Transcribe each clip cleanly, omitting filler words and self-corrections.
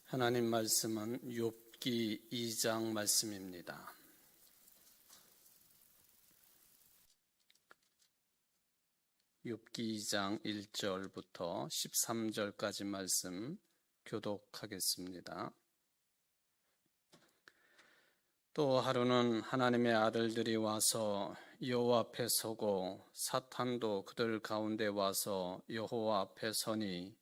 하나님 말씀은 욥기 2장 말씀입니다. 욥기 2장 1절부터 13절까지 말씀 교독하겠습니다. 또 하루는 하나님의 아들들이 와서 여호와 앞에 서고 사탄도 그들 가운데 와서 여호와 앞에 서니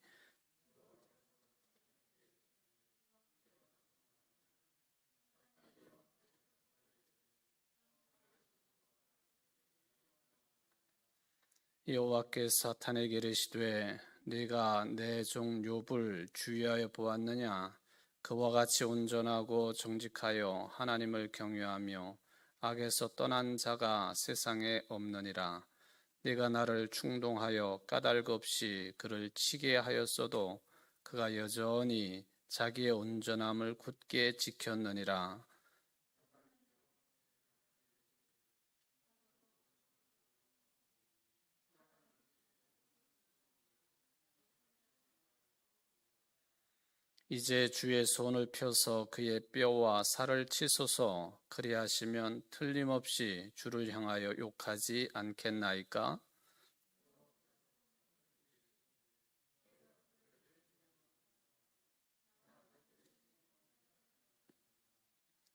여호와께서 사탄에게 이르시되 네가 내 종 욥을 주의하여 보았느냐? 그와 같이 온전하고 정직하여 하나님을 경외하며 악에서 떠난 자가 세상에 없느니라. 네가 나를 충동하여 까닭 없이 그를 치게 하였어도 그가 여전히 자기의 온전함을 굳게 지켰느니라. 이제 주의 손을 펴서 그의 뼈와 살을 치소서. 그리하시면 틀림없이 주를 향하여 욕하지 않겠나이까?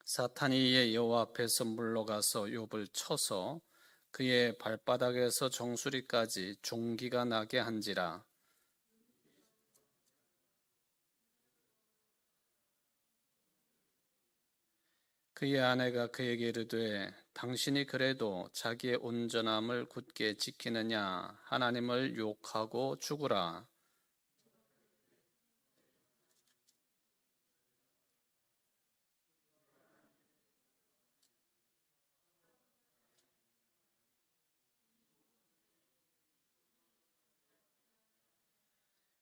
사탄이 이에 여호와 앞에서 물러가서 욥을 쳐서 그의 발바닥에서 정수리까지 종기가 나게 한지라. 그의 아내가 그에게 이르되 당신이 그래도 자기의 온전함을 굳게 지키느냐? 하나님을 욕하고 죽으라.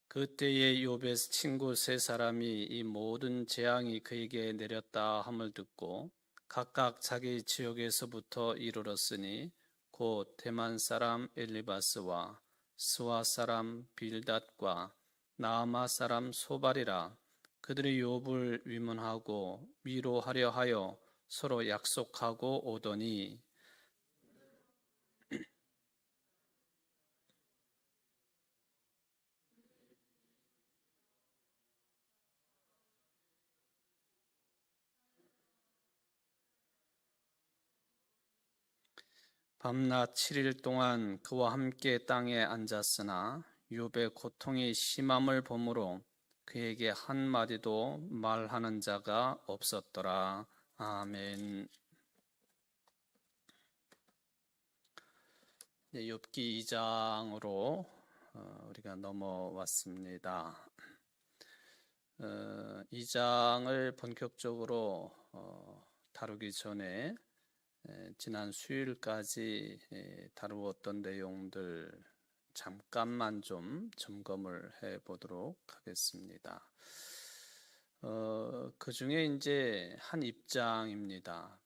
그때에 욥의 친구 세 사람이 이 모든 재앙이 그에게 내렸다 함을 듣고 각각 자기 지역에서부터 이르렀으니 곧 대만 사람 엘리바스와 스와 사람 빌닷과 나아마 사람 소발이라. 그들이 욥을 위문하고 위로하려 하여 서로 약속하고 오더니 밤낮 7일 동안 그와 함께 땅에 앉았으나 욥의 고통이 심함을 보므로 그에게 한마디도 말하는 자가 없었더라. 아멘. 욥기 2장으로 우리가 넘어왔습니다. 2장을 본격적으로 다루기 전에 지난 수요일까지 다루었던 내용들 잠깐만 좀 점검을 해 보도록 하겠습니다. 그 중에 이제 한 입장입니다.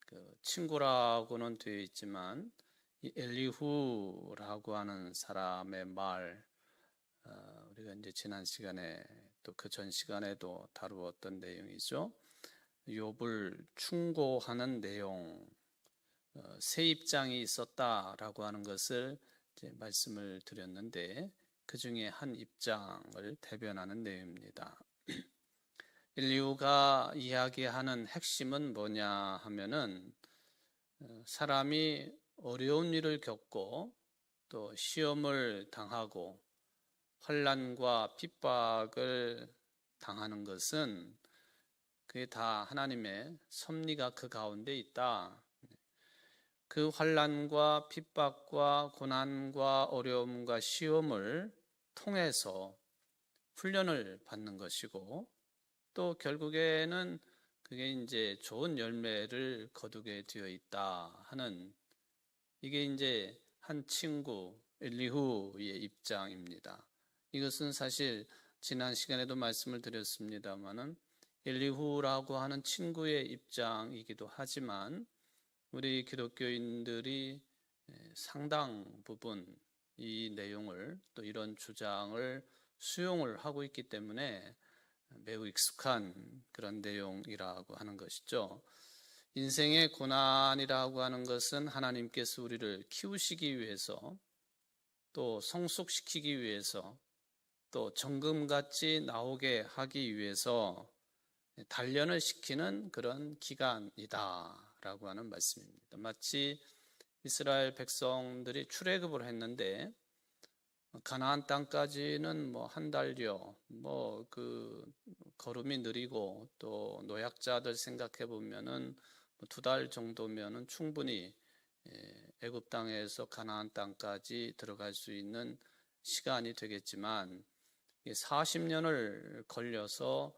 그 친구라고는 되어 있지만 이 엘리후라고 하는 사람의 말, 우리가 이제 지난 시간에 또 그 전 시간에도 다루었던 내용이죠. 욥을 충고하는 내용, 세 입장이 있었다라고 하는 것을 이제 말씀을 드렸는데 그 중에 한 입장을 대변하는 내용입니다. 엘리후가 이야기하는 핵심은 뭐냐 하면은 사람이 어려운 일을 겪고 또 시험을 당하고 환난과 핍박을 당하는 것은 그게 다 하나님의 섭리가 그 가운데 있다. 그 환난과 핍박과 고난과 어려움과 시험을 통해서 훈련을 받는 것이고 또 결국에는 그게 이제 좋은 열매를 거두게 되어 있다 하는, 이게 이제 한 친구 엘리후의 입장입니다. 이것은 사실 지난 시간에도 말씀을 드렸습니다마는 엘리후라고 하는 친구의 입장이기도 하지만 우리 기독교인들이 상당 부분 이 내용을 또 이런 주장을 수용을 하고 있기 때문에 매우 익숙한 그런 내용이라고 하는 것이죠. 인생의 고난이라고 하는 것은 하나님께서 우리를 키우시기 위해서, 또 성숙시키기 위해서, 또 정금같이 나오게 하기 위해서 단련을 시키는 그런 기간이다라고 하는 말씀입니다. 마치 이스라엘 백성들이 출애굽을 했는데 가나안 땅까지는 뭐 한 달여, 뭐 그 걸음이 느리고 또 노약자들 생각해 보면은 두 달 정도면은 충분히 애굽 땅에서 가나안 땅까지 들어갈 수 있는 시간이 되겠지만 40년을 걸려서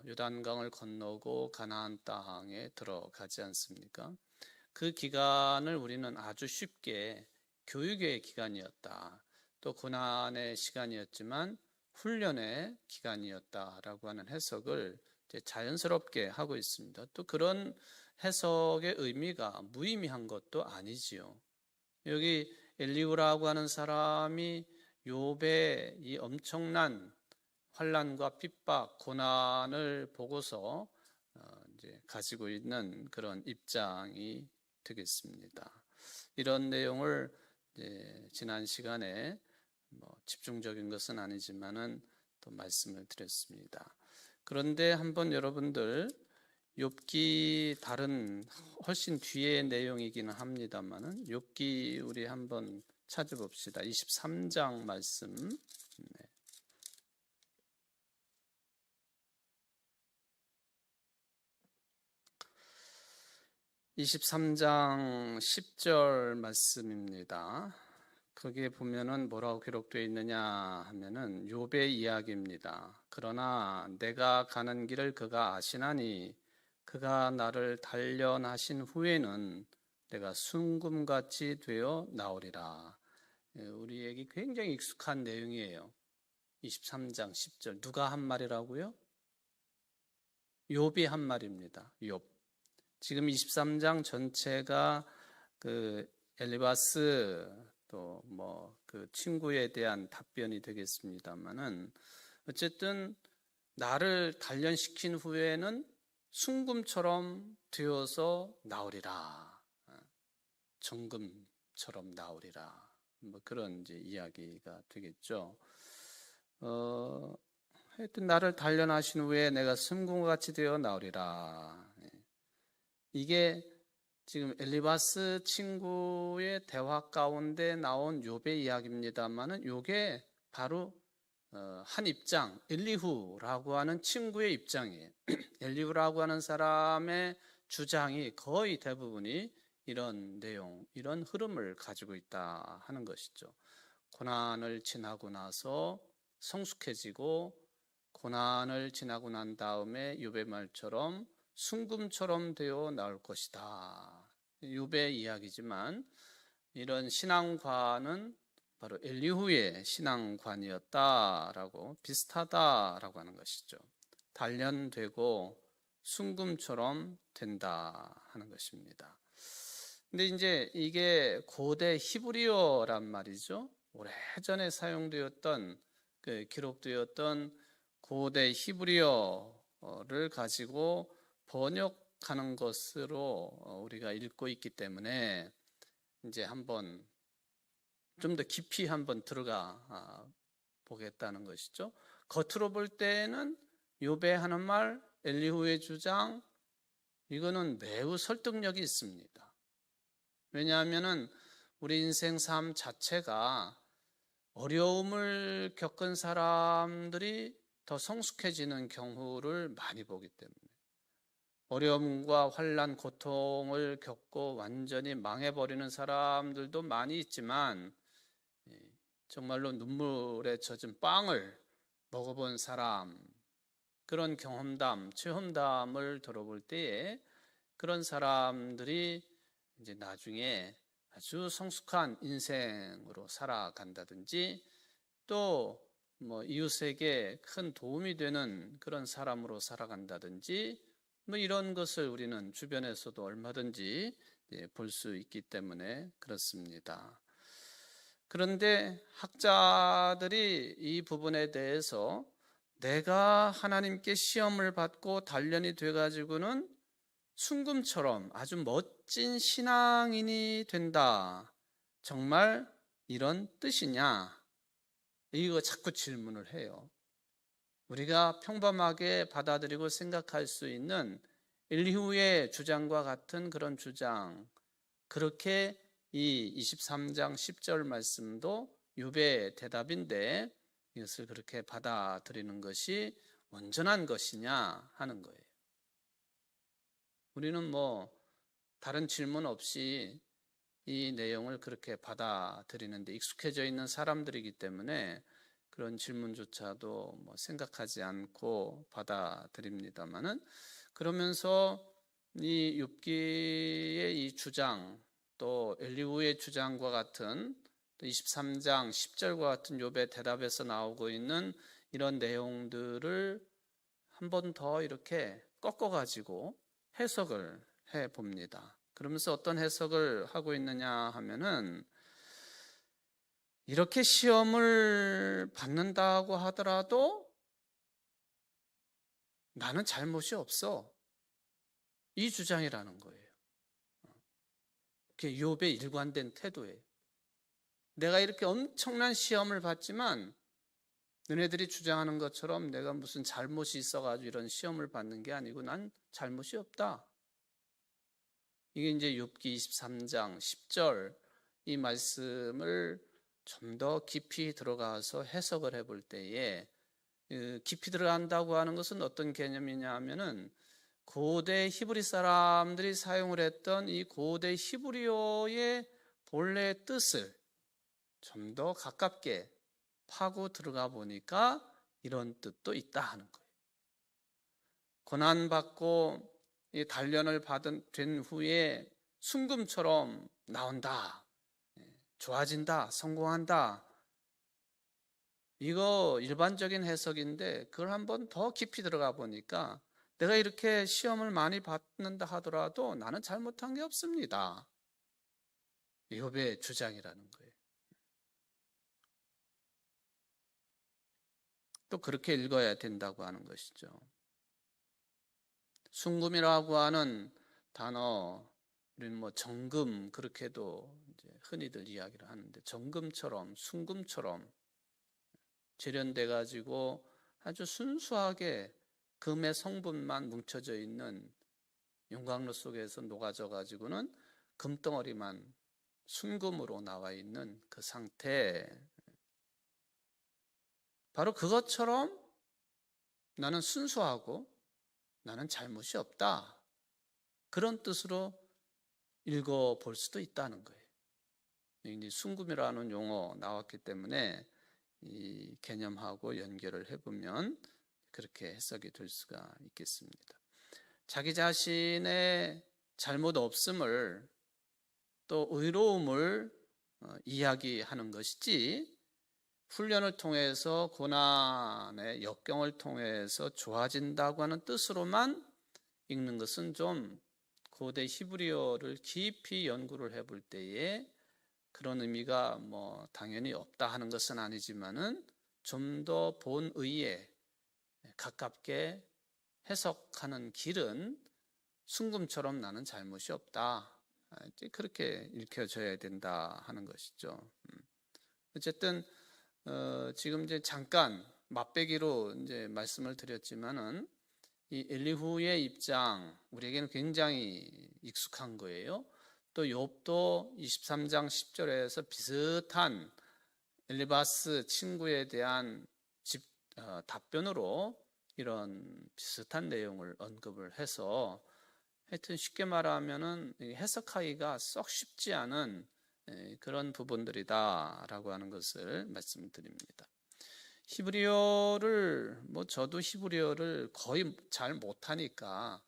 요단강을 건너고 가나안 땅에 들어가지 않습니까? 그 기간을 우리는 아주 쉽게 교육의 기간이었다, 또 고난의 시간이었지만 훈련의 기간이었다라고 하는 해석을 자연스럽게 하고 있습니다. 또 그런 해석의 의미가 무의미한 것도 아니지요. 여기 엘리후라고 하는 사람이 욥의 이 엄청난 환난과 핍박, 고난을 보고서 이제 가지고 있는 그런 입장이 되겠습니다. 이런 내용을 지난 시간에 집중적인 것은 아니지만은 또 말씀을 드렸습니다. 그런데 한번 여러분들 욥기 다른 훨씬 뒤의 내용이기는 합니다만은 욥기 우리 한번 찾아봅시다. 23장 말씀. 네. 23장 10절 말씀입니다. 거기에 보면은 뭐라고 기록되어 있느냐 하면은 욥의 이야기입니다. 그러나 내가 가는 길을 그가 아시나니 그가 나를 단련하신 후에는 내가 순금같이 되어 나오리라. 우리에게 굉장히 익숙한 내용이에요. 23장 10절 누가 한 말이라고요? 욥이 한 말입니다. 욥. 지금 23장 전체가 그 엘리바스 또 뭐 그 친구에 대한 답변이 되겠습니다만은 어쨌든 나를 단련시킨 후에는 순금처럼 되어서 나오리라, 정금처럼 나오리라, 뭐 그런 이제 이야기가 되겠죠. 하여튼 나를 단련하신 후에 내가 순금과 같이 되어 나오리라. 이게 지금 엘리바스 친구의 대화 가운데 나온 욥의 이야기입니다만은 이게 바로 한 입장, 엘리후라고 하는 친구의 입장이에요. 엘리후라고 하는 사람의 주장이 거의 대부분이 이런 내용, 이런 흐름을 가지고 있다 하는 것이죠. 고난을 지나고 나서 성숙해지고 고난을 지나고 난 다음에 욥의 말처럼 순금처럼 되어 나올 것이다. 욥의 이야기지만 이런 신앙관은 바로 엘리후의 신앙관이었다라고, 비슷하다라고 하는 것이죠. 단련되고 순금처럼 된다 하는 것입니다. 근데 이제 이게 고대 히브리어란 말이죠. 오래전에 사용되었던 기록되었던 고대 히브리어를 가지고 번역하는 것으로 우리가 읽고 있기 때문에 이제 한번 좀 더 깊이 한번 들어가 보겠다는 것이죠. 겉으로 볼 때는 욥의 하는 말, 엘리후의 주장, 이거는 매우 설득력이 있습니다. 왜냐하면은 우리 인생 삶 자체가 어려움을 겪은 사람들이 더 성숙해지는 경우를 많이 보기 때문에, 어려움과 환난, 고통을 겪고 완전히 망해버리는 사람들도 많이 있지만 정말로 눈물에 젖은 빵을 먹어본 사람, 그런 경험담, 체험담을 들어볼 때에 그런 사람들이 이제 나중에 아주 성숙한 인생으로 살아간다든지 또 뭐 이웃에게 큰 도움이 되는 그런 사람으로 살아간다든지 뭐 이런 것을 우리는 주변에서도 얼마든지 볼 수 있기 때문에 그렇습니다. 그런데 학자들이 이 부분에 대해서 내가 하나님께 시험을 받고 단련이 돼가지고는 순금처럼 아주 멋진 신앙인이 된다. 정말 이런 뜻이냐? 이거 자꾸 질문을 해요. 우리가 평범하게 받아들이고 생각할 수 있는 엘리후의 주장과 같은 그런 주장, 그렇게 이 23장 10절 말씀도 욥의 대답인데 이것을 그렇게 받아들이는 것이 온전한 것이냐 하는 거예요. 우리는 뭐 다른 질문 없이 이 내용을 그렇게 받아들이는데 익숙해져 있는 사람들이기 때문에 그런 질문조차도 뭐 생각하지 않고 받아들입니다만은, 그러면서 이 욥기의 이 주장, 또 엘리후의 주장과 같은, 또 23장 10절과 같은 욥의 대답에서 나오고 있는 이런 내용들을 한 번 더 이렇게 꺾어 가지고 해석을 해 봅니다. 그러면서 어떤 해석을 하고 있느냐 하면은, 이렇게 시험을 받는다고 하더라도 나는 잘못이 없어, 이 주장이라는 거예요. 그게 욥의 일관된 태도예요. 내가 이렇게 엄청난 시험을 받지만 너네들이 주장하는 것처럼 내가 무슨 잘못이 있어가지고 이런 시험을 받는 게 아니고 난 잘못이 없다. 이게 이제 욥기 23장 10절 이 말씀을 좀 더 깊이 들어가서 해석을 해볼 때에, 깊이 들어간다고 하는 것은 어떤 개념이냐 하면은, 고대 히브리 사람들이 사용을 했던 이 고대 히브리어의 본래 뜻을 좀 더 가깝게 파고 들어가 보니까 이런 뜻도 있다 하는 거예요. 고난받고 단련을 된 후에 순금처럼 나온다, 좋아진다, 성공한다. 이거 일반적인 해석인데 그걸 한번 더 깊이 들어가 보니까 내가 이렇게 시험을 많이 받는다 하더라도 나는 잘못한 게 없습니다, 욥의 주장이라는 거예요. 또 그렇게 읽어야 된다고 하는 것이죠. 순금이라고 하는 단어, 우리는 뭐 정금 그렇게도 이제 흔히들 이야기를 하는데, 정금처럼 순금처럼 재련돼 가지고 아주 순수하게 금의 성분만 뭉쳐져 있는 용광로 속에서 녹아져 가지고는 금덩어리만 순금으로 나와 있는 그 상태, 바로 그것처럼 나는 순수하고 나는 잘못이 없다, 그런 뜻으로 읽어볼 수도 있다는 거예요. 이제 순금이라는 용어 나왔기 때문에 이 개념하고 연결을 해보면 그렇게 해석이 될 수가 있겠습니다. 자기 자신의 잘못 없음을, 또 의로움을 이야기하는 것이지, 훈련을 통해서 고난의 역경을 통해서 좋아진다고 하는 뜻으로만 읽는 것은 좀 고대 히브리어를 깊이 연구를 해볼 때에 그런 의미가 뭐 당연히 없다 하는 것은 아니지만은 좀 더 본의에 가깝게 해석하는 길은 순금처럼 나는 잘못이 없다, 그렇게 읽혀져야 된다 하는 것이죠. 어쨌든 지금 이제 잠깐 맛배기로 이제 말씀을 드렸지만은 이 엘리후의 입장 우리에게는 굉장히 익숙한 거예요. 또 욥도 23장 10절에서 비슷한 엘리바스 친구에 대한 답변으로 이런 비슷한 내용을 언급을 해서, 하여튼 쉽게 말하면은 해석하기가 썩 쉽지 않은 그런 부분들이다라고 하는 것을 말씀드립니다. 히브리어를 저도 히브리어를 거의 잘 못하니까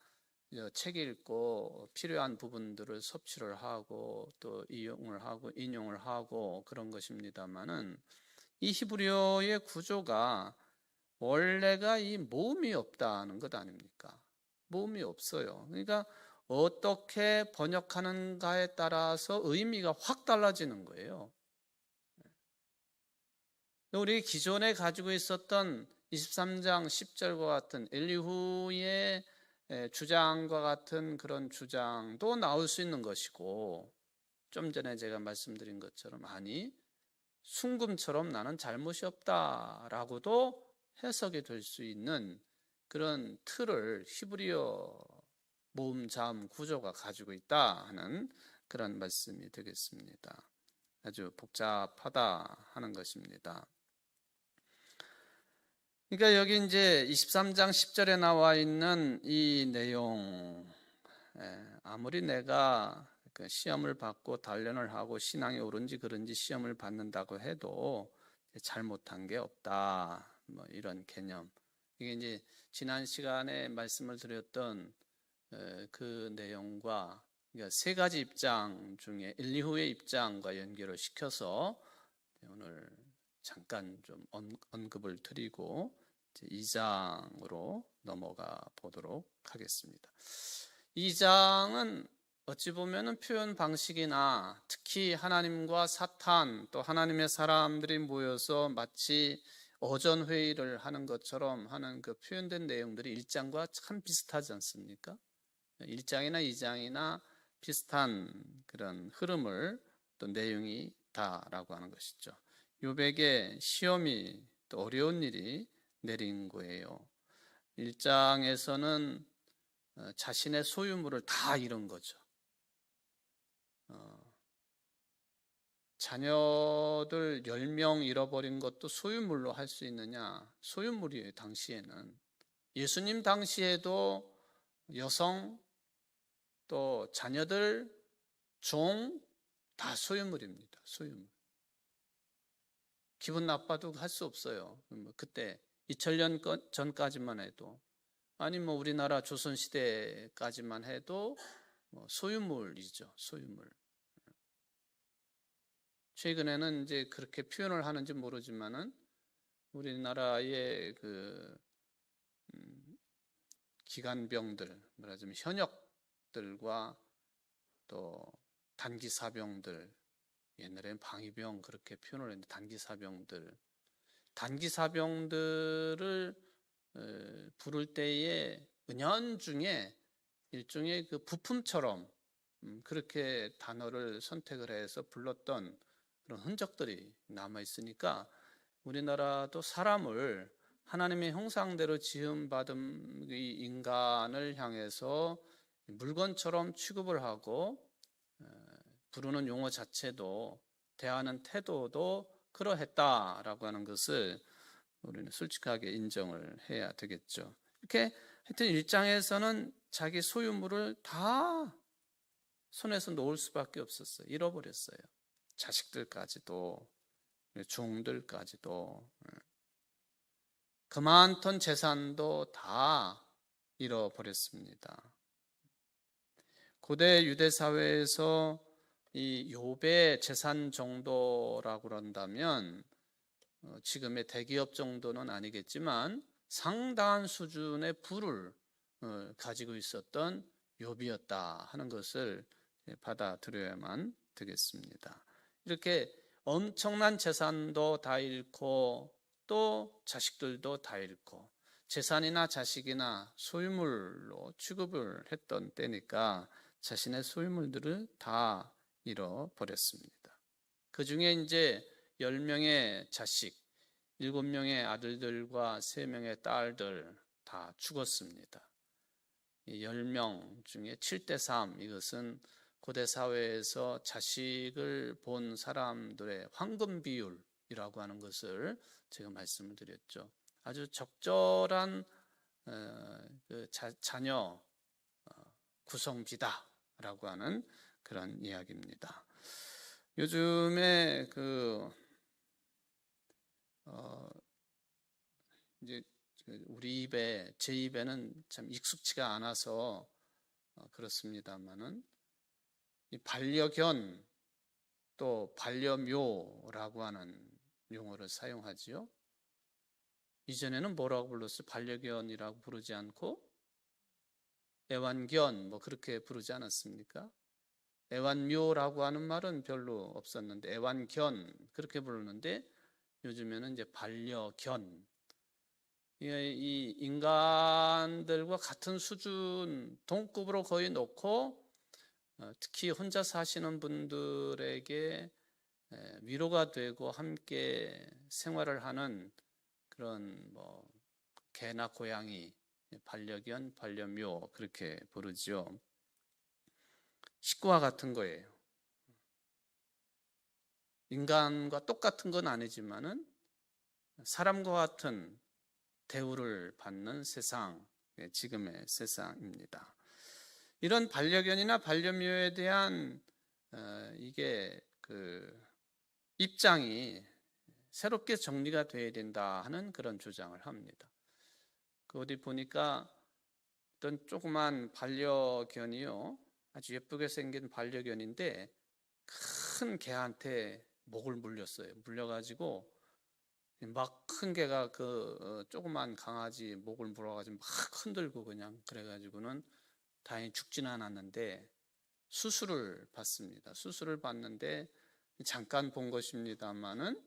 책 읽고 필요한 부분들을 섭취를 하고 또 이용을 하고 인용을 하고 그런 것입니다만은, 이 히브리어의 구조가 원래가 이 모음이 없다는 것 아닙니까? 모음이 없어요. 그러니까 어떻게 번역하는가에 따라서 의미가 확 달라지는 거예요. 우리 기존에 가지고 있었던 23장 10절과 같은 엘리후의 주장과 같은 그런 주장도 나올 수 있는 것이고, 좀 전에 제가 말씀드린 것처럼 아니 순금처럼 나는 잘못이 없다라고도 해석이 될 수 있는 그런 틀을 히브리어 모음 자음 구조가 가지고 있다 하는 그런 말씀이 되겠습니다. 아주 복잡하다 하는 것입니다. 그러니까 여기 이제 23장 10절에 나와 있는 이 내용, 아무리 내가 시험을 받고 단련을 하고 신앙이 옳은지 그른지 시험을 받는다고 해도 잘못한 게 없다, 뭐 이런 개념. 이게 이제 지난 시간에 말씀을 드렸던 그 내용과, 그러니까 세 가지 입장 중에 엘리후의 입장과 연결을 시켜서 오늘 잠깐 좀 언급을 드리고 2장으로 넘어가 보도록 하겠습니다. 2장은 어찌 보면 표현 방식이나 특히 하나님과 사탄 또 하나님의 사람들이 모여서 마치 어전 회의를 하는 것처럼 하는 그 표현된 내용들이 1장과 참 비슷하지 않습니까? 1장이나 2장이나 비슷한 그런 흐름을 또 내용이 다라고 하는 것이죠. 욥에게 시험이 또 어려운 일이 내린 거예요. 1장에서는 자신의 소유물을 다 잃은 거죠. 자녀들 10명 잃어버린 것도 소유물로 할 수 있느냐? 소유물이에요. 당시에는. 예수님 당시에도 여성 또 자녀들 종 다 소유물입니다. 소유물. 기분 나빠도 할 수 없어요. 그때 2000년 전까지만 해도, 아니 뭐 우리나라 조선시대까지만 해도 소유물이죠. 소유물. 최근에는 이제 그렇게 표현을 하는지 모르지만은 우리나라의 그 기관병들, 말하자면 현역들과 또 단기사병들, 옛날에는 방위병 그렇게 표현을 했는데 단기사병들을 부를 때에 은연중에 일종의 그 부품처럼 그렇게 단어를 선택을 해서 불렀던 그런 흔적들이 남아 있으니까 우리나라도 사람을 하나님의 형상대로 지음받은 이 인간을 향해서 물건처럼 취급을 하고 부르는 용어 자체도 대하는 태도도 그러했다라고 하는 것을 우리는 솔직하게 인정을 해야 되겠죠. 이렇게 하여튼 1장에서는 자기 소유물을 다 손에서 놓을 수밖에 없었어요. 잃어버렸어요. 자식들까지도 종들까지도 그 많던 재산도 다 잃어버렸습니다. 고대 유대 사회에서 이 욥의 재산 정도라고 그런다면 지금의 대기업 정도는 아니겠지만 상당한 수준의 부를 가지고 있었던 욥이었다 하는 것을 받아들여야만 되겠습니다. 이렇게 엄청난 재산도 다 잃고 또 자식들도 다 잃고 재산이나 자식이나 소유물로 취급을 했던 때니까 자신의 소유물들을 다 잃어버렸습니다. 그 중에 이제 10명의 자식, 7명의 아들들과 3명의 딸들 다 죽었습니다. 10명 중에 7대3, 이것은 고대 사회에서 자식을 본 사람들의 황금 비율이라고 하는 것을 제가 말씀을 드렸죠. 아주 적절한 자녀 구성비다라고 하는 그런 이야기입니다. 요즘에 이제 우리 입에 제 입에는 참 익숙치가 않아서 그렇습니다만은 이 반려견 또 반려묘라고 하는 용어를 사용하지요. 이전에는 뭐라고 불렀어요? 반려견이라고 부르지 않고 애완견 뭐 그렇게 부르지 않았습니까? 애완묘라고 하는 말은 별로 없었는데 애완견 그렇게 부르는데 요즘에는 이제 반려견, 이 인간들과 같은 수준, 동급으로 거의 놓고 특히 혼자 사시는 분들에게 위로가 되고 함께 생활을 하는 그런 뭐 개나 고양이, 반려견, 반려묘 그렇게 부르죠. 식구와 같은 거예요. 인간과 똑같은 건 아니지만은 사람과 같은 대우를 받는 세상, 지금의 세상입니다. 이런 반려견이나 반려묘에 대한 이게 그 입장이 새롭게 정리가 돼야 된다 하는 그런 주장을 합니다. 그 어디 보니까 어떤 조그만 반려견이요, 아주 예쁘게 생긴 반려견인데 큰 개한테 목을 물렸어요. 물려가지고 막 큰 개가 그 조그만 강아지 목을 물어가지고 막 흔들고 그냥 그래가지고는 다행히 죽지는 않았는데 수술을 받습니다. 수술을 받는데 잠깐 본 것입니다만은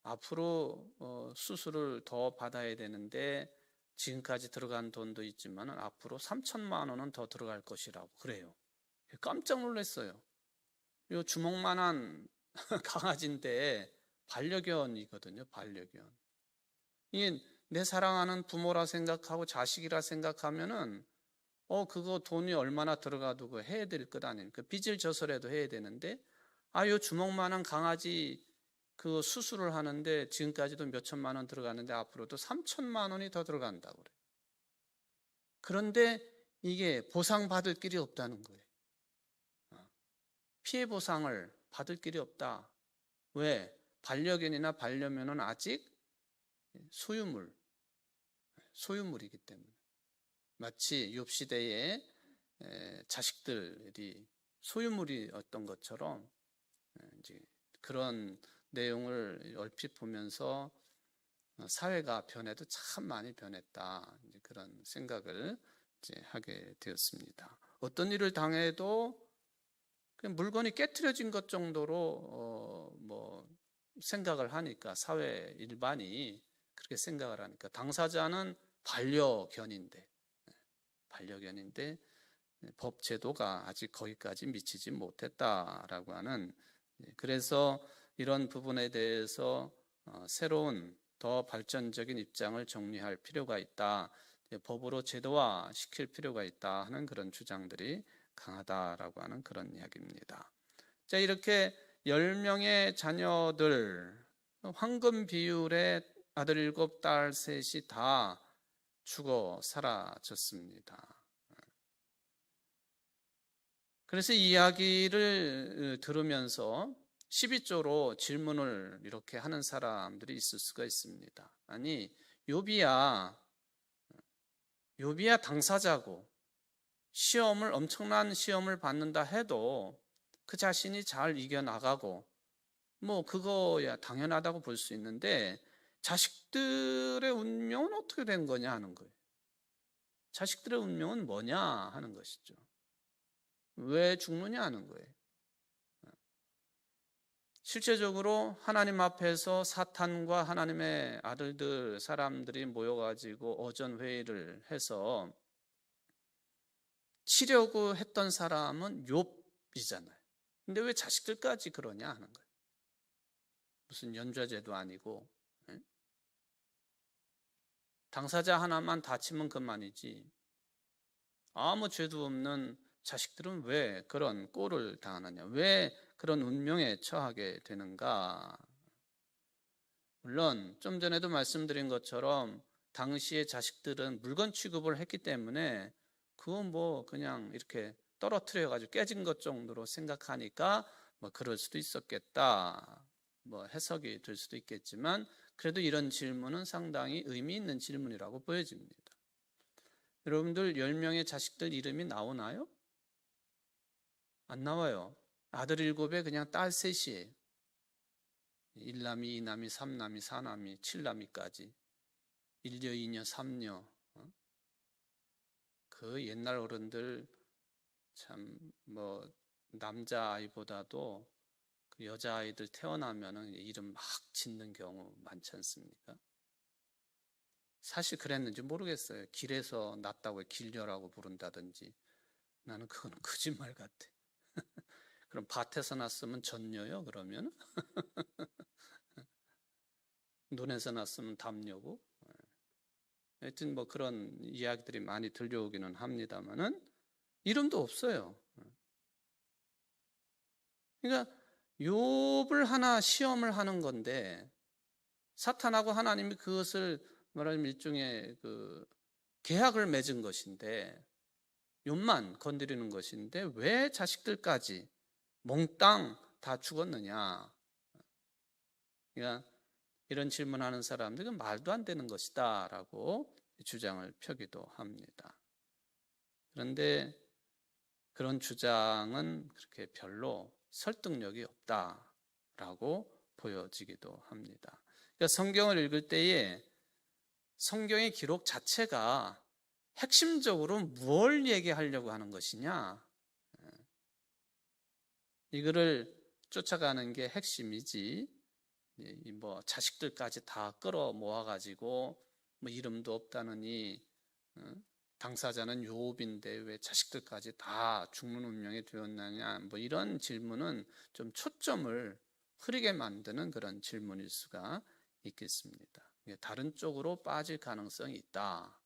앞으로 수술을 더 받아야 되는데 지금까지 들어간 돈도 있지만 앞으로 3천만 원은 더 들어갈 것이라고 그래요. 깜짝 놀랐어요. 이 주먹만한 강아지인데 반려견이거든요. 반려견. 이게 내 사랑하는 부모라 생각하고 자식이라 생각하면은 그거 돈이 얼마나 들어가도 그 해야 될 것 아닙니까? 빚을 져서라도 해야 되는데 요 주먹만한 강아지 그 수술을 하는데 지금까지도 몇 천만 원 들어갔는데 앞으로도 3천만 원이 더 들어간다고 그래요. 그런데 이게 보상받을 길이 없다는 거예요. 피해 보상을 받을 길이 없다. 왜? 반려견이나 반려묘는 아직 소유물이기 때문에. 마치 욥 시대에 자식들이 소유물이었던 것처럼 이제 그런 내용을 얼핏 보면서 사회가 변해도 참 많이 변했다, 이제 그런 생각을 이제 하게 되었습니다. 어떤 일을 당해도 물건이 깨트려진 것 정도로 뭐 생각을 하니까, 사회 일반이 그렇게 생각을 하니까 당사자는 반려견인데 법 제도가 아직 거기까지 미치지 못했다라고 하는, 그래서 이런 부분에 대해서 새로운 더 발전적인 입장을 정리할 필요가 있다, 법으로 제도화 시킬 필요가 있다 하는 그런 주장들이 강하다라고 하는 그런 이야기입니다. 자, 이렇게 10명의 자녀들, 황금 비율의 아들 7, 딸 3이 다 죽어 사라졌습니다. 그래서 이 이야기를 들으면서 12조로 질문을 이렇게 하는 사람들이 있을 수가 있습니다. 아니, 욥이야 당사자고 엄청난 시험을 받는다 해도 그 자신이 잘 이겨나가고 뭐 그거야 당연하다고 볼 수 있는데, 자식들의 운명은 어떻게 된 거냐 하는 거예요. 자식들의 운명은 뭐냐 하는 것이죠. 왜 죽느냐 하는 거예요. 실제적으로 하나님 앞에서 사탄과 하나님의 아들들 사람들이 모여가지고 어전회의를 해서 치려고 했던 사람은 욥이잖아요. 근데 왜 자식들까지 그러냐 하는 거예요. 무슨 연좌제도 아니고, 당사자 하나만 다치면 그만이지 아무 죄도 없는 자식들은 왜 그런 꼴을 당하느냐, 왜 그런 운명에 처하게 되는가. 물론 좀 전에도 말씀드린 것처럼 당시의 자식들은 물건 취급을 했기 때문에 그건 뭐 그냥 이렇게 떨어뜨려 가지고 깨진 것 정도로 생각하니까 뭐 그럴 수도 있었겠다, 뭐 해석이 될 수도 있겠지만, 그래도 이런 질문은 상당히 의미 있는 질문이라고 보여집니다. 여러분들 10명의 자식들 이름이 나오나요? 안 나와요. 아들 7에 그냥 딸 3이에요. 1남이, 2남이, 3남이, 4남이, 7남이까지 1녀, 2녀, 3녀. 그 옛날 어른들 참 뭐 남자아이보다도 그 여자아이들 태어나면은 이름 막 짓는 경우 많지 않습니까? 사실 그랬는지 모르겠어요. 길에서 났다고 길녀라고 부른다든지. 나는 그건 거짓말 같아. 그럼 밭에서 났으면 전녀요? 그러면 눈에서 났으면 담녀고. 하여튼 뭐 그런 이야기들이 많이 들려오기는 합니다만은 이름도 없어요. 그러니까 욥을 하나 시험을 하는 건데 사탄하고 하나님이 그것을 말하자면 일종의 그 계약을 맺은 것인데 욥만 건드리는 것인데 왜 자식들까지 몽땅 다 죽었느냐. 그러니까 이런 질문하는 사람들은 말도 안 되는 것이다 라고 주장을 펴기도 합니다. 그런데 그런 주장은 그렇게 별로 설득력이 없다라고 보여지기도 합니다. 그러니까 성경을 읽을 때에 성경의 기록 자체가 핵심적으로 뭘 얘기하려고 하는 것이냐, 이거를 쫓아가는 게 핵심이지, 뭐 자식들까지 다 끌어 모아가지고 뭐 이름도 없다느니 당사자는 욥인데 왜 자식들까지 다 죽는 운명이 되었느냐, 뭐 이런 질문은 좀 초점을 흐리게 만드는 그런 질문일 수가 있겠습니다. 다른 쪽으로 빠질 가능성이 있다.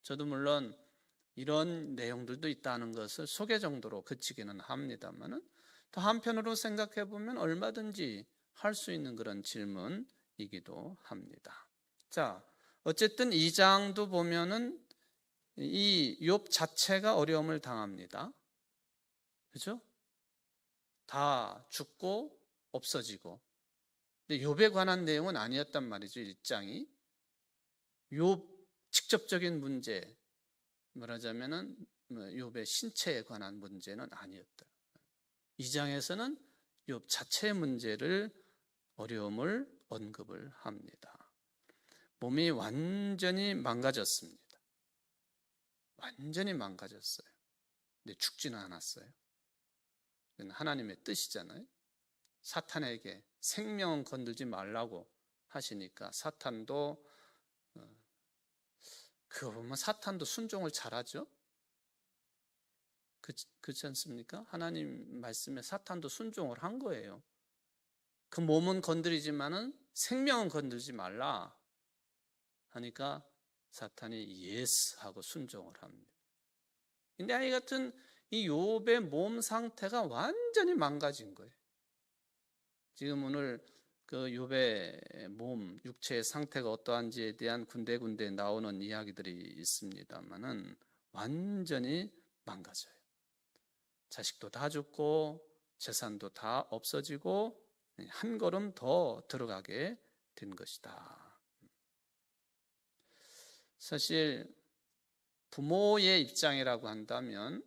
저도 물론 이런 내용들도 있다는 것을 소개 정도로 그치기는 합니다만은 또 한편으로 생각해 보면 얼마든지 할 수 있는 그런 질문이기도 합니다. 자, 어쨌든 이 장도 보면은 이 욥 자체가 어려움을 당합니다. 그죠? 다 죽고 없어지고. 근데 욥에 관한 내용은 아니었단 말이죠, 1장이. 욥 직접적인 문제, 말하자면은 욥의 신체에 관한 문제는 아니었다. 2장에서는 욥 자체의 문제를, 어려움을 언급을 합니다. 몸이 완전히 망가졌습니다. 완전히 망가졌어요. 근데 죽지는 않았어요. 그건 하나님의 뜻이잖아요. 사탄에게 생명은 건들지 말라고 하시니까 사탄도 그거 보면 사탄도 순종을 잘하죠. 그렇지 않습니까? 하나님 말씀에 사탄도 순종을 한 거예요. 그 몸은 건드리지만은 생명은 건들지 말라 하니까 사탄이 예스 하고 순종을 합니다. 근데 이 같은 이 욥의 몸 상태가 완전히 망가진 거예요. 지금 오늘 그 욥의 몸, 육체의 상태가 어떠한지에 대한 군데군데 나오는 이야기들이 있습니다만은 완전히 망가져요. 자식도 다 죽고 재산도 다 없어지고 한 걸음 더 들어가게 된 것이다. 사실 부모의 입장이라고 한다면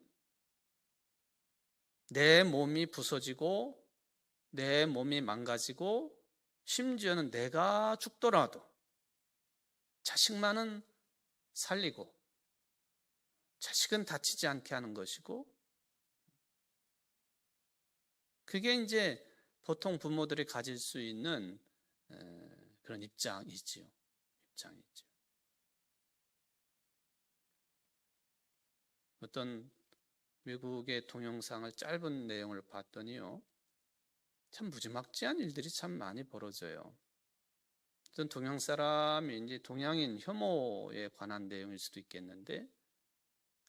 내 몸이 부서지고 내 몸이 망가지고 심지어는 내가 죽더라도 자식만은 살리고 자식은 다치지 않게 하는 것이고, 그게 이제 보통 부모들이 가질 수 있는 그런 입장이지요. 어떤 외국의 동영상을 짧은 내용을 봤더니요, 참 무지막지한 일들이 참 많이 벌어져요. 어떤 동양 사람이 이제 동양인 혐오에 관한 내용일 수도 있겠는데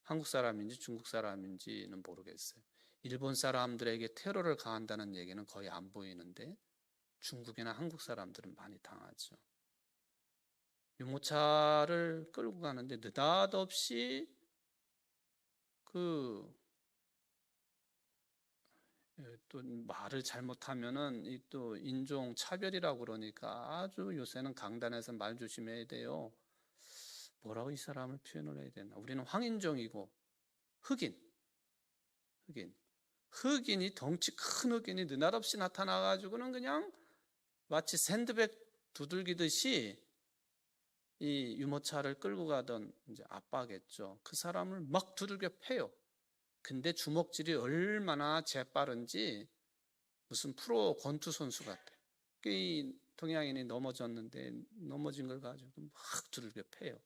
한국 사람인지 중국 사람인지는 모르겠어요. 일본 사람들에게 테러를 가한다는 얘기는 거의 안 보이는데 중국이나 한국 사람들은 많이 당하죠. 유모차를 끌고 가는데 느닷없이 또 말을 잘못하면은 또 인종 차별이라고 그러니까 아주 요새는 강단에서 말 조심해야 돼요. 뭐라고 이 사람을 표현을 해야 되나? 우리는 황인종이고 흑인이 덩치 큰 흑인이 느닷없이 나타나가지고는 그냥 마치 샌드백 두들기듯이 이 유모차를 끌고 가던 이제 아빠겠죠. 그 사람을 막 두들겨 패요. 근데 주먹질이 얼마나 재빠른지 무슨 프로 권투 선수 같아요. 이 동양인이 넘어졌는데 넘어진 걸 가지고 막 두들겨 패요.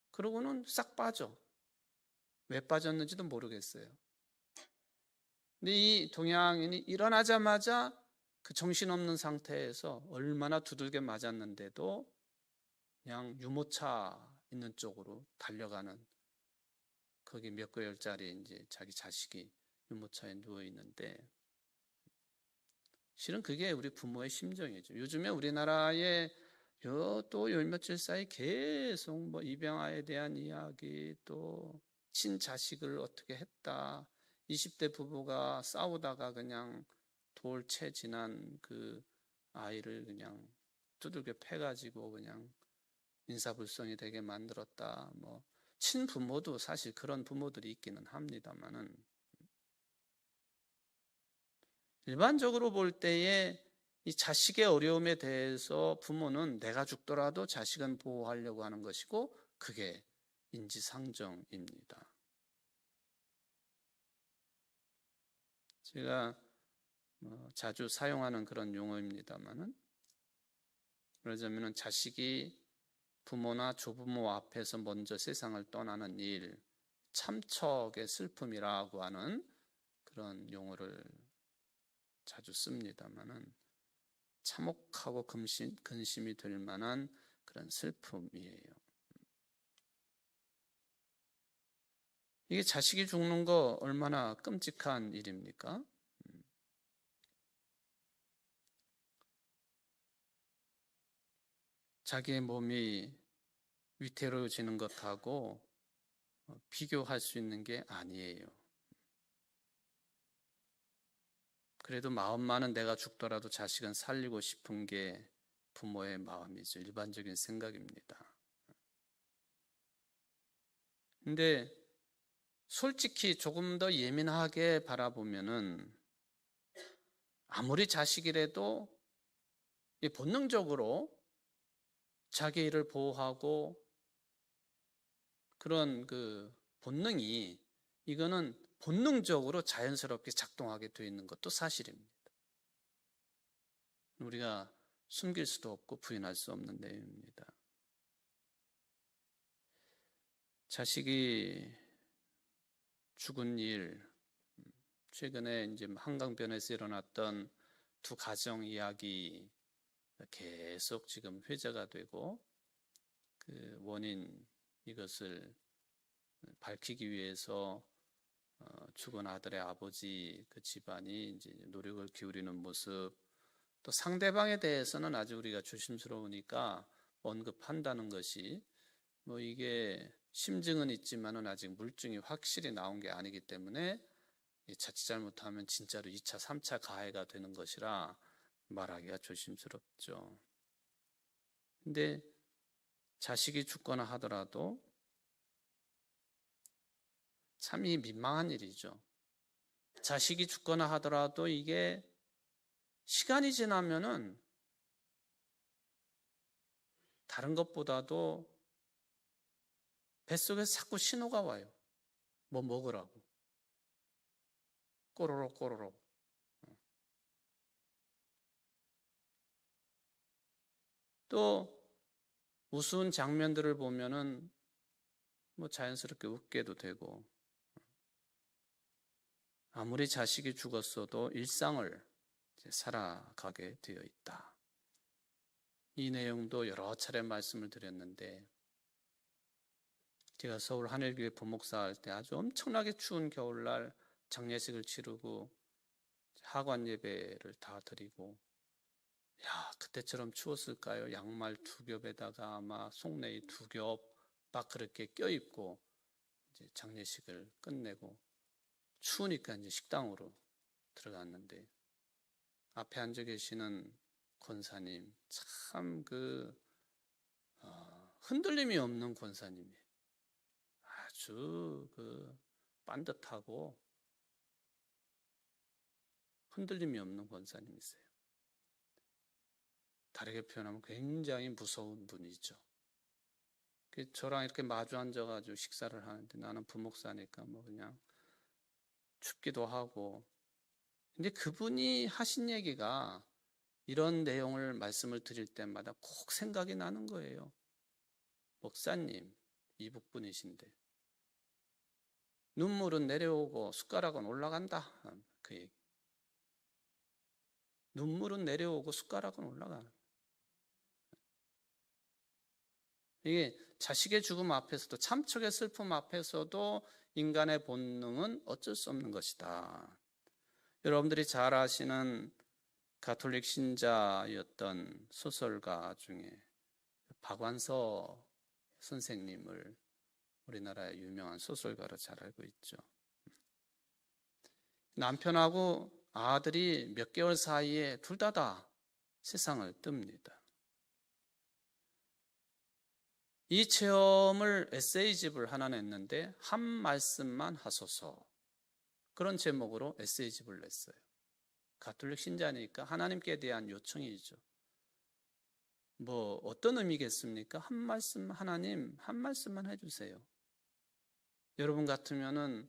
그러고는 싹 빠져. 왜 빠졌는지도 모르겠어요. 근데 이 동양인이 일어나자마자 그 정신없는 상태에서 얼마나 두들겨 맞았는데도 그냥 유모차 있는 쪽으로 달려가는, 거기 몇 개월짜리 이제 자기 자식이 유모차에 누워 있는데, 실은 그게 우리 부모의 심정이죠. 요즘에 우리나라에 또 열 며칠 사이 계속 뭐 입양아에 대한 이야기, 또 친자식을 어떻게 했다, 20대 부부가 싸우다가 그냥 돌채 지난 그 아이를 그냥 두들겨 패가지고 그냥 인사불성이 되게 만들었다. 뭐 친부모도 사실 그런 부모들이 있기는 합니다만은, 일반적으로 볼 때에 이 자식의 어려움에 대해서 부모는 내가 죽더라도 자식은 보호하려고 하는 것이고, 그게 인지상정입니다. 제가 자주 사용하는 그런 용어입니다만은, 그러자면 자식이 부모나 조부모 앞에서 먼저 세상을 떠나는 일, 참척의 슬픔이라고 하는 그런 용어를 자주 씁니다만은, 참혹하고 근심이 될 만한 그런 슬픔이에요. 이게 자식이 죽는 거 얼마나 끔찍한 일입니까? 자기의 몸이 위태로워지는 것하고 비교할 수 있는 게 아니에요. 그래도 마음만은 내가 죽더라도 자식은 살리고 싶은 게 부모의 마음이죠. 일반적인 생각입니다. 근데 솔직히 조금 더 예민하게 바라보면은, 아무리 자식이라도 본능적으로 자기 일을 보호하고 그런 그 본능이, 이거는 본능적으로 자연스럽게 작동하게 되어 있는 것도 사실입니다. 우리가 숨길 수도 없고 부인할 수 없는 내용입니다. 자식이 죽은 일, 최근에 이제 한강변에서 일어났던 두 가정 이야기 계속 지금 회자가 되고, 그 원인, 이것을 밝히기 위해서 죽은 아들의 아버지 그 집안이 이제 노력을 기울이는 모습, 또 상대방에 대해서는 아주 우리가 조심스러우니까 언급한다는 것이, 뭐 이게 심증은 있지만은 아직 물증이 확실히 나온 게 아니기 때문에 자칫 잘못하면 진짜로 2차, 3차 가해가 되는 것이라 말하기가 조심스럽죠. 근데 자식이 죽거나 하더라도 참 이 민망한 일이죠. 자식이 죽거나 하더라도 이게 시간이 지나면은 다른 것보다도 뱃속에 자꾸 신호가 와요. 뭐 먹으라고. 꼬로록 꼬로록. 또 우스운 장면들을 보면은 뭐 자연스럽게 웃게도 되고, 아무리 자식이 죽었어도 일상을 살아가게 되어 있다. 이 내용도 여러 차례 말씀을 드렸는데, 제가 서울 하늘교회 부목사 할 때 아주 엄청나게 추운 겨울날 장례식을 치르고 하관 예배를 다 드리고, 그때처럼 추웠을까요? 양말 2겹에다가 아마 속내의 2겹 막 그렇게 껴입고 이제 장례식을 끝내고, 추우니까 이제 식당으로 들어갔는데, 앞에 앉아 계시는 권사님, 참 흔들림이 없는 권사님이에요. 아주 반듯하고 흔들림이 없는 권사님이세요. 다르게 표현하면 굉장히 무서운 분이죠. 저랑 이렇게 마주 앉아가지고 식사를 하는데, 나는 부목사니까 뭐 그냥 춥기도 하고, 근데 그분이 하신 얘기가 이런 내용을 말씀을 드릴 때마다 꼭 생각이 나는 거예요. 목사님, 이북분이신데 눈물은 내려오고 숟가락은 올라간다. 그 얘기. 눈물은 내려오고 숟가락은 올라가는. 이게 자식의 죽음 앞에서도, 참척의 슬픔 앞에서도 인간의 본능은 어쩔 수 없는 것이다. 여러분들이 잘 아시는 가톨릭 신자였던 소설가 중에 박완서 선생님을 우리나라의 유명한 소설가로 잘 알고 있죠. 남편하고 아들이 몇 개월 사이에 둘 다 세상을 뜹니다. 이 체험을 에세이집을 하나 냈는데 한 말씀만 하소서, 그런 제목으로 에세이집을 냈어요. 가톨릭 신자니까 하나님께 대한 요청이죠. 뭐 어떤 의미겠습니까? 한 말씀, 하나님 한 말씀만 해주세요. 여러분 같으면은,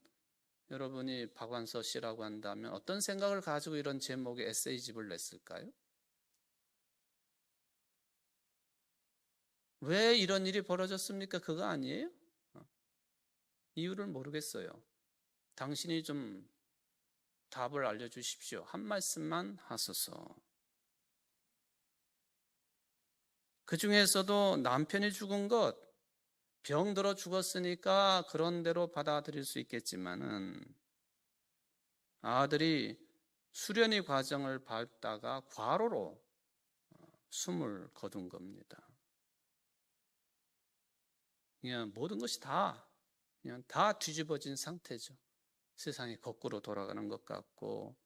여러분이 박완서 씨라고 한다면 어떤 생각을 가지고 이런 제목의 에세이집을 냈을까요? 왜 이런 일이 벌어졌습니까? 그거 아니에요? 이유를 모르겠어요. 당신이 좀 답을 알려주십시오. 한 말씀만 하소서. 그 중에서도 남편이 죽은 것, 병들어 죽었으니까 그런 대로 받아들일 수 있겠지만은, 아들이 수련의 과정을 밟다가 과로로 숨을 거둔 겁니다. 그냥 모든 것이 그냥 다 뒤집어진 상태죠. 세상이 거꾸로 돌아가는 것 같고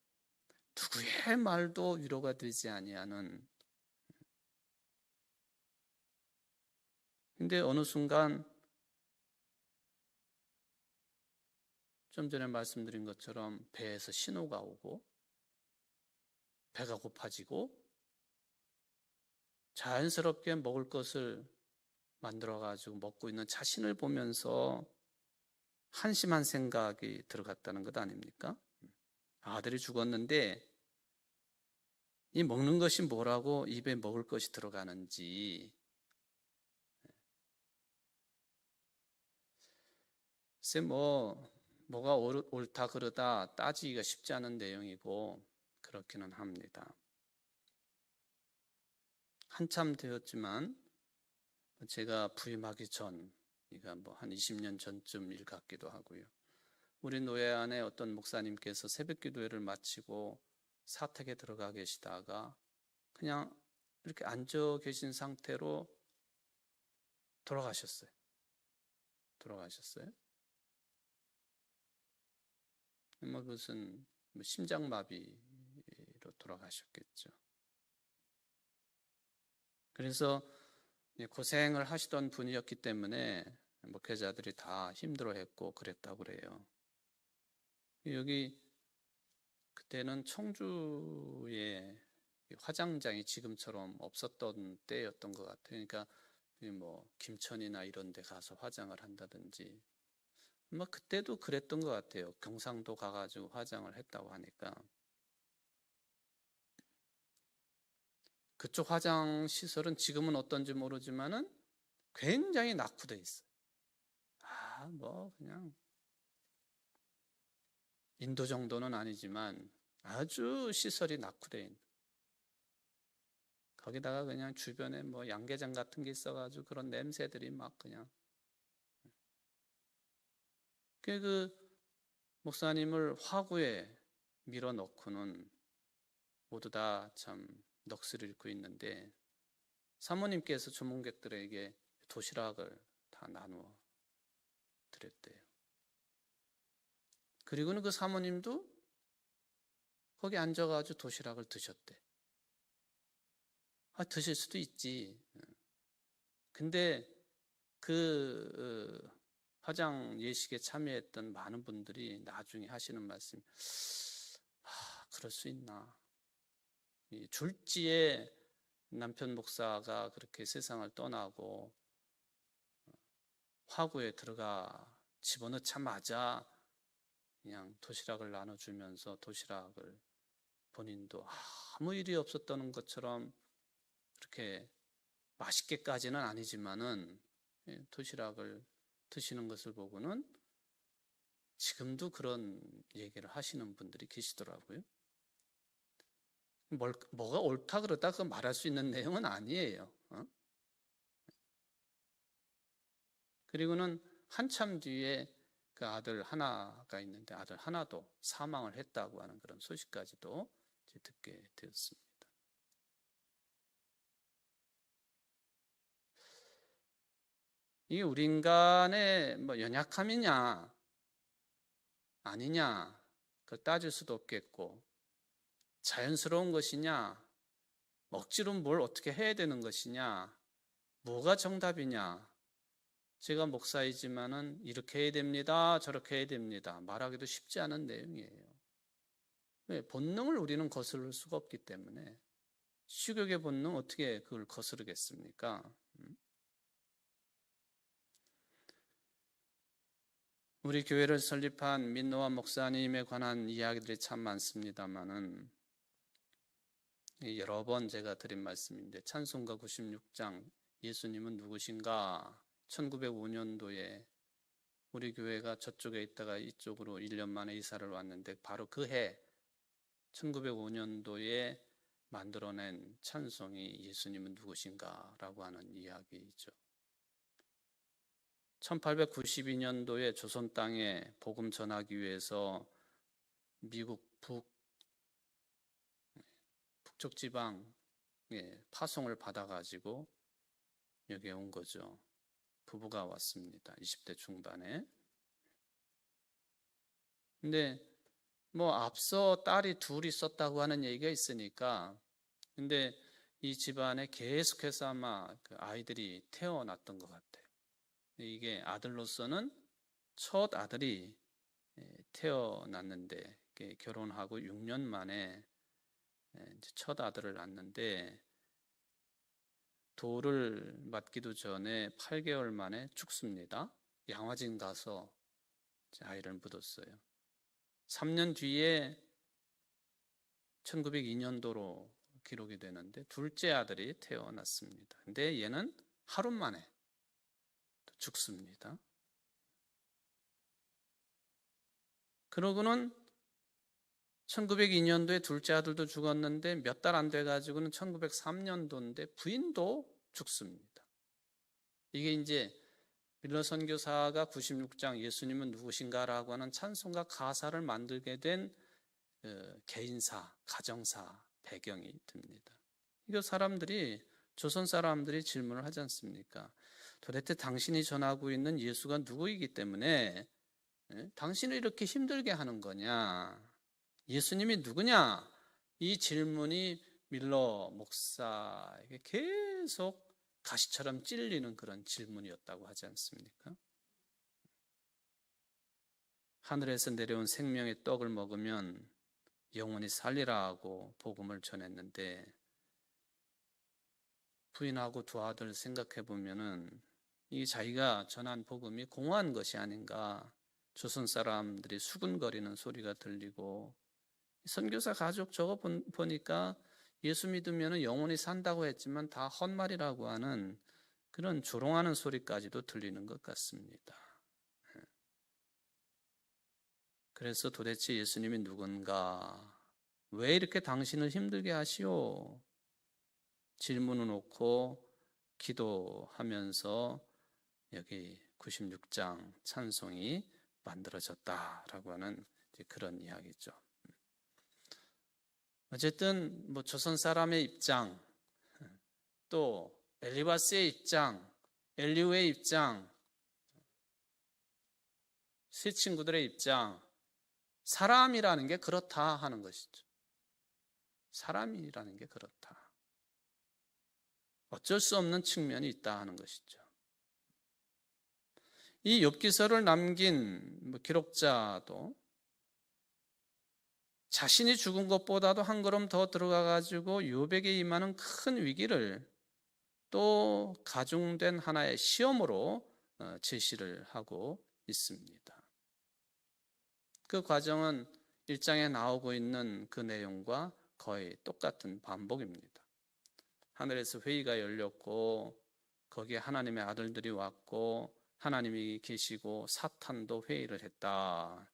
누구의 말도 위로가 되지 아니하는. 근데 어느 순간, 좀 전에 말씀드린 것처럼 배에서 신호가 오고 배가 고파지고 자연스럽게 먹을 것을 만들어가지고 먹고 있는 자신을 보면서 한심한 생각이 들어갔다는 것 아닙니까? 아들이 죽었는데 이 먹는 것이 뭐라고 입에 먹을 것이 들어가는지. 글쎄 뭐가 옳다 그르다 따지기가 쉽지 않은 내용이고 그렇기는 합니다. 한참 되었지만 제가 부임하기 전, 그러니까 뭐 한 20년 전쯤 일 같기도 하고요. 우리 노예 안에 어떤 목사님께서 새벽 기도회를 마치고 사택에 들어가 계시다가 그냥 이렇게 앉아 계신 상태로 돌아가셨어요. 그것은 심장마비로 돌아가셨겠죠. 그래서 고생을 하시던 분이었기 때문에 목회자들이 다 힘들어했고 그랬다고 그래요. 여기 그때는 청주에 화장장이 지금처럼 없었던 때였던 것 같아요. 그러니까 뭐 김천이나 이런 데 가서 화장을 한다든지, 그때도 그랬던 것 같아요. 경상도 가가지고 화장을 했다고 하니까. 그쪽 화장 시설은 지금은 어떤지 모르지만은 굉장히 낙후돼 있어요. 그냥 인도 정도는 아니지만 아주 시설이 낙후돼 있는. 거기다가 그냥 주변에 양계장 같은 게 있어가지고 그런 냄새들이 그냥. 그 목사님을 화구에 밀어넣고는 모두 다 참 넋을 잃고 있는데, 사모님께서 주문객들에게 도시락을 다 나누어 드렸대요. 그리고는 그 사모님도 거기 앉아가지고 도시락을 드셨대. 드실 수도 있지. 근데 그 화장 예식에 참여했던 많은 분들이 나중에 하시는 말씀이, 그럴 수 있나. 졸지에 남편 목사가 그렇게 세상을 떠나고 화구에 들어가 집어넣자마자 그냥 도시락을 나눠주면서 도시락을 본인도 아무 일이 없었다는 것처럼 그렇게 맛있게까지는 아니지만은 도시락을 드시는 것을 보고는 지금도 그런 얘기를 하시는 분들이 계시더라고요. 뭐가 옳다 그러다 그 말할 수 있는 내용은 아니에요. 그리고는 한참 뒤에 그 아들 하나가 있는데 아들 하나도 사망을 했다고 하는 그런 소식까지도 듣게 되었습니다. 이게 우리 인간의 뭐 연약함이냐 아니냐 그걸 따질 수도 없겠고, 자연스러운 것이냐 억지로 뭘 어떻게 해야 되는 것이냐, 뭐가 정답이냐, 제가 목사이지만은 이렇게 해야 됩니다 저렇게 해야 됩니다 말하기도 쉽지 않은 내용이에요. 왜? 본능을 우리는 거스를 수가 없기 때문에. 식욕의 본능 어떻게 그걸 거스르겠습니까? 우리 교회를 설립한 민노아 목사님에 관한 이야기들이 참 많습니다만은 여러 번 제가 드린 말씀인데, 찬송가 96장 예수님은 누구신가, 1905년도에 우리 교회가 저쪽에 있다가 이쪽으로 1년 만에 이사를 왔는데 바로 그 해 1905년도에 만들어낸 찬송이 예수님은 누구신가 라고 하는 이야기이죠. 1892년도에 조선 땅에 복음 전하기 위해서 미국 북쪽 지방에 파송을 받아가지고 여기에 온 거죠. 부부가 왔습니다. 20대 중반에. 근데 뭐 앞서 딸이 둘 있었다고 하는 얘기가 있으니까, 근데 이 집안에 계속해서 아마 그 아이들이 태어났던 것 같아요. 이게 아들로서는 첫 아들이 태어났는데, 결혼하고 6년 만에 첫 아들을 낳는데 돌을 맞기도 전에 8개월 만에 죽습니다. 양화진 가서 아이를 묻었어요. 3년 뒤에 1902년도로 기록이 되는데 둘째 아들이 태어났습니다. 근데 얘는 하루 만에 죽습니다. 그러고는 1902년도에 둘째 아들도 죽었는데 몇 달 안 돼가지고는 1903년도인데 부인도 죽습니다. 이게 이제 밀러 선교사가 96장 예수님은 누구신가라고 하는 찬송가 가사를 만들게 된 개인사, 가정사 배경이 됩니다. 이거 조선 사람들이 질문을 하지 않습니까? 도대체 당신이 전하고 있는 예수가 누구이기 때문에 당신을 이렇게 힘들게 하는 거냐? 예수님이 누구냐? 이 질문이 밀러 목사에게 계속 가시처럼 찔리는 그런 질문이었다고 하지 않습니까? 하늘에서 내려온 생명의 떡을 먹으면 영원히 살리라 하고 복음을 전했는데, 부인하고 두 아들 생각해 보면은 이 자기가 전한 복음이 공허한 것이 아닌가, 조선 사람들이 수군거리는 소리가 들리고, 선교사 가족 저거 보니까 예수 믿으면 영원히 산다고 했지만 다 헛말이라고 하는 그런 조롱하는 소리까지도 들리는 것 같습니다. 그래서 도대체 예수님이 누군가, 왜 이렇게 당신을 힘들게 하시오? 질문을 놓고 기도하면서 여기 96장 찬송이 만들어졌다라고 하는 그런 이야기죠. 어쨌든 뭐 조선 사람의 입장, 또 엘리바스의 입장, 엘리후의 입장, 세 친구들의 입장, 사람이라는 게 그렇다 하는 것이죠. 사람이라는 게 그렇다. 어쩔 수 없는 측면이 있다 하는 것이죠. 이 욥기서를 남긴 기록자도 자신이 죽은 것보다도 한 걸음 더 들어가 가지고 욥에게 임하는 큰 위기를 또 가중된 하나의 시험으로 제시를 하고 있습니다. 그 과정은 1장에 나오고 있는 그 내용과 거의 똑같은 반복입니다. 하늘에서 회의가 열렸고 거기에 하나님의 아들들이 왔고 하나님이 계시고 사탄도 회의를 했다.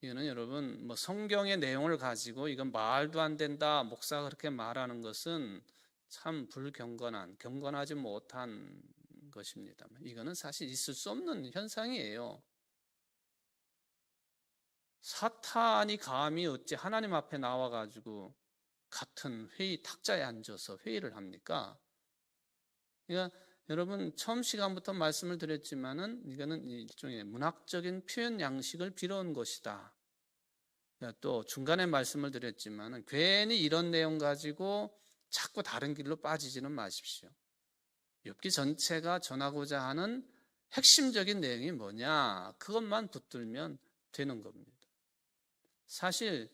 이거는 여러분 성경의 내용을 가지고 이건 말도 안 된다 목사가 그렇게 말하는 것은 참 경건하지 못한 것입니다. 이거는 사실 있을 수 없는 현상이에요. 사탄이 감히 어찌 하나님 앞에 나와가지고 같은 회의 탁자에 앉아서 회의를 합니까? 그러니까 여러분 처음 시간부터 말씀을 드렸지만은 이거는 일종의 문학적인 표현 양식을 빌어온 것이다. 또 중간에 말씀을 드렸지만은 괜히 이런 내용 가지고 자꾸 다른 길로 빠지지는 마십시오. 욥기 전체가 전하고자 하는 핵심적인 내용이 뭐냐? 그것만 붙들면 되는 겁니다. 사실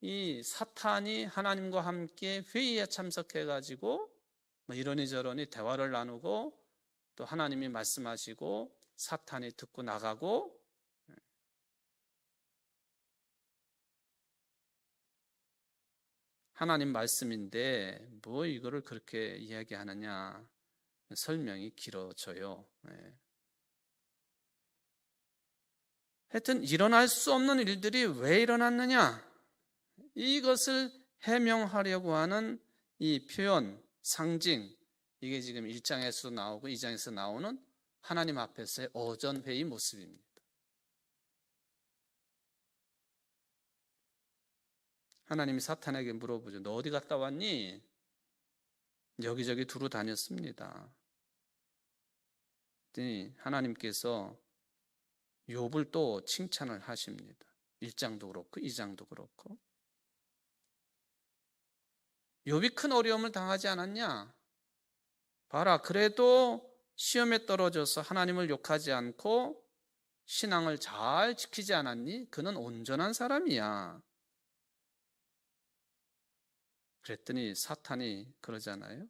이 사탄이 하나님과 함께 회의에 참석해가지고 이러니 저러니 대화를 나누고 또 하나님이 말씀하시고 사탄이 듣고 나가고 하나님 말씀인데 뭐 이거를 그렇게 이야기하느냐 설명이 길어져요. 하여튼 일어날 수 없는 일들이 왜 일어났느냐 이것을 해명하려고 하는 이 표현, 상징 이게 지금 1장에서 나오고 2장에서 나오는 하나님 앞에서의 어전회의 모습입니다. 하나님이 사탄에게 물어보죠. 너 어디 갔다 왔니? 여기저기 두루 다녔습니다. 하나님께서 욥을 또 칭찬을 하십니다. 1장도 그렇고 2장도 그렇고 욥이 큰 어려움을 당하지 않았냐? 봐라, 그래도 시험에 떨어져서 하나님을 욕하지 않고 신앙을 잘 지키지 않았니? 그는 온전한 사람이야. 그랬더니 사탄이 그러잖아요.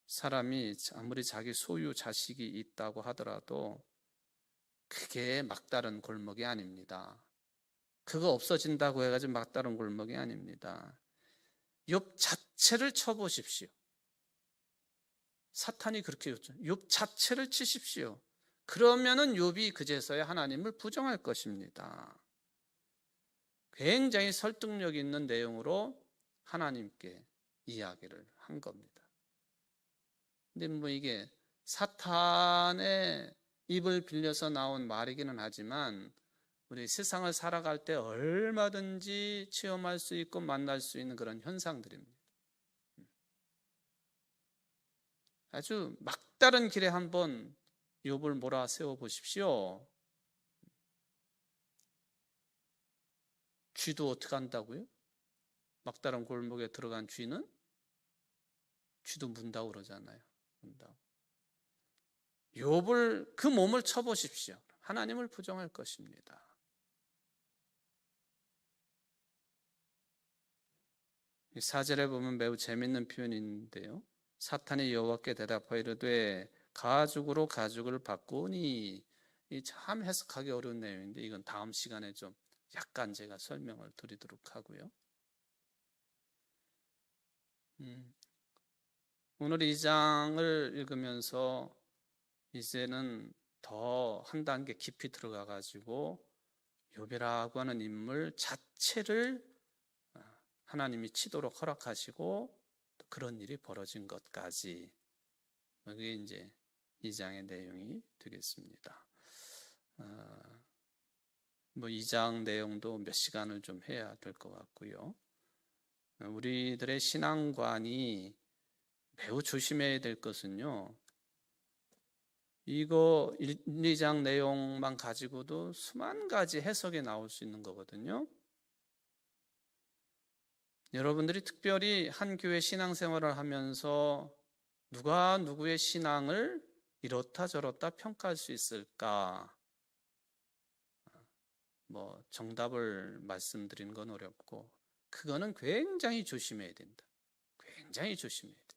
사람이 아무리 자기 소유 자식이 있다고 하더라도 그게 막다른 골목이 아닙니다. 그거 없어진다고 해가지고 막다른 골목이 아닙니다. 욥 자체를 쳐보십시오. 사탄이 그렇게 했죠. 욥 자체를 치십시오. 그러면은 욥이 그제서야 하나님을 부정할 것입니다. 굉장히 설득력 있는 내용으로 하나님께 이야기를 한 겁니다. 근데 이게 사탄의 입을 빌려서 나온 말이기는 하지만 우리 세상을 살아갈 때 얼마든지 체험할 수 있고 만날 수 있는 그런 현상들입니다. 아주 막다른 길에 한번 욥을 몰아세워 보십시오. 쥐도 어떻게 한다고요? 막다른 골목에 들어간 쥐는 쥐도 문다고 그러잖아요. 문다고. 욥을 그 몸을 쳐보십시오. 하나님을 부정할 것입니다. 이 4절에 보면 매우 재밌는 표현이 있는데요. 사탄이 여호와께 대답하여 이르되 가죽으로 가죽을 바꾸니, 이 참 해석하기 어려운 내용인데 이건 다음 시간에 좀 약간 제가 설명을 드리도록 하고요. 오늘 2장을 읽으면서 이제는 더 한 단계 깊이 들어가 가지고 욥이라고 하는 인물 자체를 하나님이 치도록 허락하시고 그런 일이 벌어진 것까지, 그게 이제 2장의 내용이 되겠습니다. 2장 내용도 몇 시간을 좀 해야 될 것 같고요. 우리들의 신앙관이 매우 조심해야 될 것은요, 이거 1, 2장 내용만 가지고도 수만 가지 해석이 나올 수 있는 거거든요. 여러분들이 특별히 한 교회 신앙생활을 하면서 누가 누구의 신앙을 이렇다 저렇다 평가할 수 있을까? 정답을 말씀드리는 건 어렵고, 그거는 굉장히 조심해야 된다. 굉장히 조심해야 된다.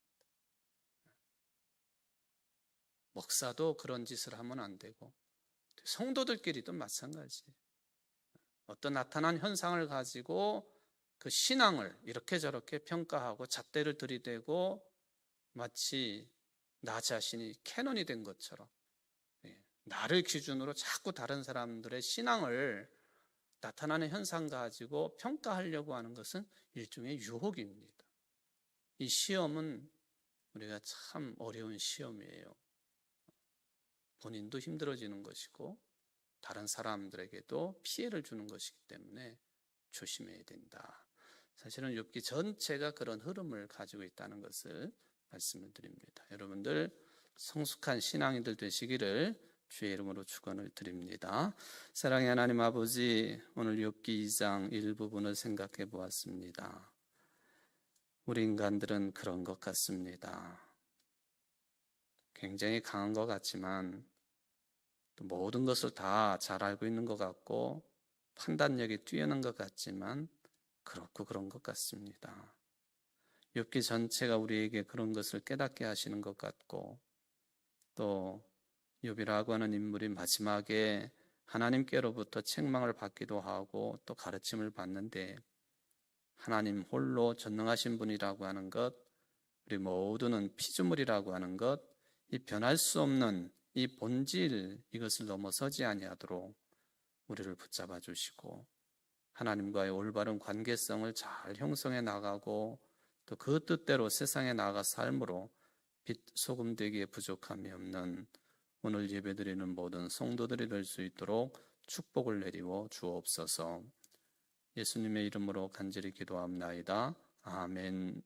목사도 그런 짓을 하면 안 되고, 성도들끼리도 마찬가지. 어떤 나타난 현상을 가지고 그 신앙을 이렇게 저렇게 평가하고 잣대를 들이대고 마치 나 자신이 캐논이 된 것처럼 나를 기준으로 자꾸 다른 사람들의 신앙을 나타나는 현상 가지고 평가하려고 하는 것은 일종의 유혹입니다. 이 시험은 우리가 참 어려운 시험이에요. 본인도 힘들어지는 것이고 다른 사람들에게도 피해를 주는 것이기 때문에 조심해야 된다. 사실은 욥기 전체가 그런 흐름을 가지고 있다는 것을 말씀을 드립니다. 여러분들 성숙한 신앙인들 되시기를 주의 이름으로 축원을 드립니다. 사랑의 하나님 아버지, 오늘 욥기 2장 일부분을 생각해 보았습니다. 우리 인간들은 그런 것 같습니다. 굉장히 강한 것 같지만 또 모든 것을 다 잘 알고 있는 것 같고 판단력이 뛰어난 것 같지만 그렇고 그런 것 같습니다. 욥기 전체가 우리에게 그런 것을 깨닫게 하시는 것 같고 또 욥이라고 하는 인물이 마지막에 하나님께로부터 책망을 받기도 하고 또 가르침을 받는데 하나님 홀로 전능하신 분이라고 하는 것, 우리 모두는 피조물이라고 하는 것, 이 변할 수 없는 이 본질, 이것을 넘어서지 아니하도록 우리를 붙잡아 주시고 하나님과의 올바른 관계성을 잘 형성해 나가고 또 그 뜻대로 세상에 나아가 삶으로 빛 소금 되기에 부족함이 없는 오늘 예배드리는 모든 성도들이 될 수 있도록 축복을 내리워 주옵소서. 예수님의 이름으로 간절히 기도합나이다. 아멘.